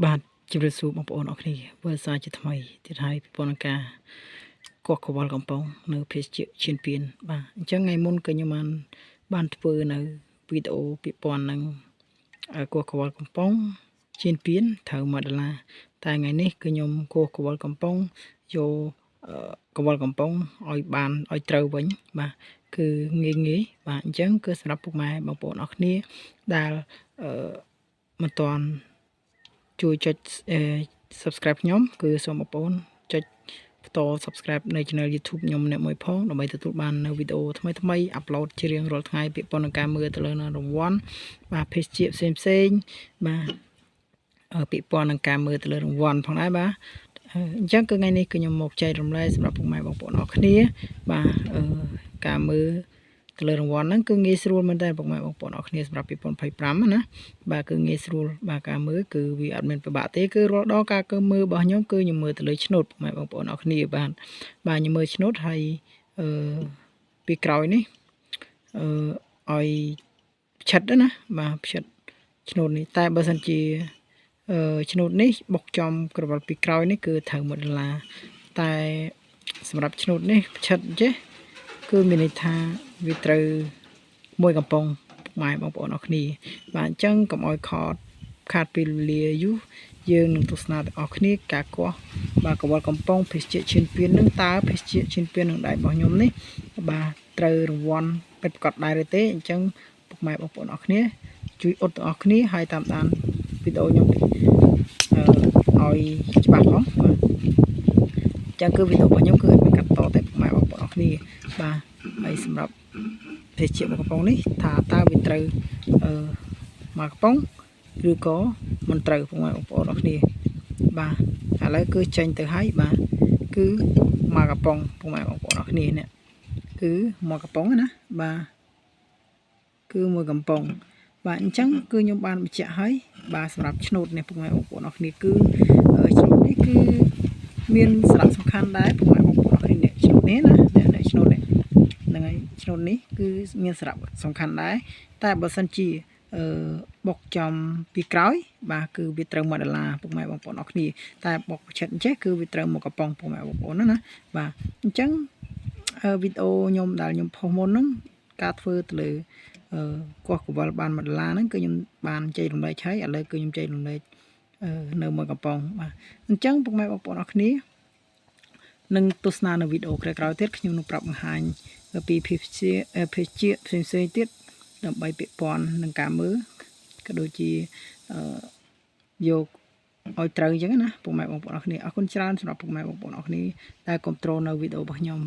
បាទជំរាបសួរបងប្អូនអរគ្នាវិលសារជាថ្មីទៀតហើយពីពន្ធការកោះកវលកំពង់នៅភេសជ្ជៈឈៀនពៀនបាទអញ្ចឹងថ្ងៃមុនក៏ខ្ញុំបានធ្វើនៅវីដេអូពាក់ព័ន្ធនឹងកោះកវលកំពង់ឈៀនពៀនត្រូវ$1តែថ្ងៃនេះគឺខ្ញុំកោះកវលកំពង់យកកវលកំពង់ឲ្យត្រូវវិញបាទគឺងាយបាទអញ្ចឹងគឺសម្រាប់ពុកម៉ែបងប្អូនអរគ្នាដែលមិនទាន់ជួយចុចsubscribe ខ្ញុំគឺសូមបងប្អូនចុចបន្ត subscribe នៅ channel YouTube ខ្ញុំម្នាក់មួយផងដើម្បីទទួលបាននៅវីដេអូថ្មីអាប់ឡូតជារៀងរាល់ថ្ងៃពាក់ព័ន្ធនឹងការមើលទៅលើរង្វាន់បាទភេសជ្ជៈផ្សេងបាទពាក់ព័ន្ធនឹងការមើលទៅលើរង្វាន់ផងដែរបាទអញ្ចឹងគឺថ្ងៃនេះគឺខ្ញុំមកចែករំលែកសម្រាប់ពុកម៉ែបងប្អូនអរគ្នាបាទការមើលទៅលើរង្វាន់ហ្នឹងគឺងាយស្រួលមែនតើពុកម៉ែបងប្អូនអរគ្នាសម្រាប់2025ណាបាទគឺងាយស្រួលបាទការមើលគឺវាអត់មានពិបាកទេគឺរាល់ដងការមើលរបស់ខ្ញុំគឺខ្ញុំមើលទៅលើឆ្នូតពុកម៉ែបងប្អូនអរគ្នាបាទខ្ញុំមើលឆ្នូតហើយពីក្រោយនេះឲ្យផ្ឆិតណាបាទផ្ឆិតឆ្នូតនេះតែបើសិនជាឆ្នូតនេះបុកចំក្រវិលពីក្រោយនេះគឺត្រូវ$1តែសម្រាប់ឆ្នូតនេះផ្ឆិតចេះគឺមានន័យថាវាត្រូវមួយកំប៉ុងម៉ែបងប្អូនអរគ្នាបាទអញ្ចឹងកុំឲ្យខាតពេលវេលាយូរយើងនឹងទស្សនាទាំងអស់គ្នាការកោះបាទកវលកំប៉ុងភេសជ្ជៈឈៀនពៀននឹងតើភេសជ្ជៈឈៀនពៀននឹងដៃរបស់ខ្ញុំនេះបាទត្រូវរង្វាន់ពិតប្រាកដដែរឬទេអញ្ចឹងពុកម៉ែបងប្អូនអរគ្នាជួយអ៊ុតទាំងអស់គ្នាហើយតាមដានវីដេអូខ្ញុំឲ្យច្បាស់ផងបាទអញ្ចឹងគឺវីដេអូរបស់ខ្ញុំគឺមានកាត់តតែពុកម៉ែបងប្អូនអរគ្នាបាទហើយសម្រាប់ភេសជ្ជៈកំប៉ុងនេះថាតើវាត្រូវមកកំប៉ុងឬក៏មិនត្រូវពុកម៉ែបងប្អូនអរគ្នាបាទឥឡូវគឺចេញទៅហើយបាទគឺមកកំប៉ុងពុកម៉ែបងប្អូនអរគ្នានេះគឺមកកំប៉ុងណាបាទគឺមួយកំប៉ុងបាទអញ្ចឹងគឺខ្ញុំបានបញ្ជាក់ហើយបាទសម្រាប់ឆ្នូតនេះពុកម៉ែបងប្អូនអរគ្នាគឺឆ្នូតនេះគឺមានសារៈសំខាន់ដែរពុកម៉ែបងប្អូនអរគ្នាឆ្នូតនេះណាឆ្នូតនេះហ្នឹងហើយឆ្នូតនេះគឺមានសារៈសំខាន់ដែរតែបើសិនជាបុកចំពីក្រោយបាទគឺវាត្រូវ$1ពុកម៉ែបងប្អូនអរគ្នាតែបុកឆិតអញ្ចេះគឺវាត្រូវមកកំប៉ុងពុកម៉ែបងប្អូនណាបាទអញ្ចឹងវីដេអូខ្ញុំដែលខ្ញុំផុសមុនហ្នឹងការធ្វើទៅលើកោះកវលបាន$1ហ្នឹងគឺខ្ញុំបានចែករំលែកហើយឥឡូវគឺខ្ញុំចែករំលែកនៅមួយកំប៉ុងបាទអញ្ចឹងពុកម៉ែបងប្អូនអរគ្នានឹងទស្សនានៅវីដេអូក្រោយៗទៀតខ្ញុំនឹងប្រាប់បង្ហាញពីភេសជ្ជៈផ្សេងទៀតដើម្បីពាក់ព័ន្ធនឹងការមើលក៏ដូចជាយកឲ្យត្រូវអញ្ចឹងណាពុកម៉ែបងប្អូនអរគ្នាអរគុណច្រើនសម្រាប់ពុកម៉ែបងប្អូនអរគ្នាដែលគ្រប់គ្រងនៅវីដេអូរបស់ខ្ញុំ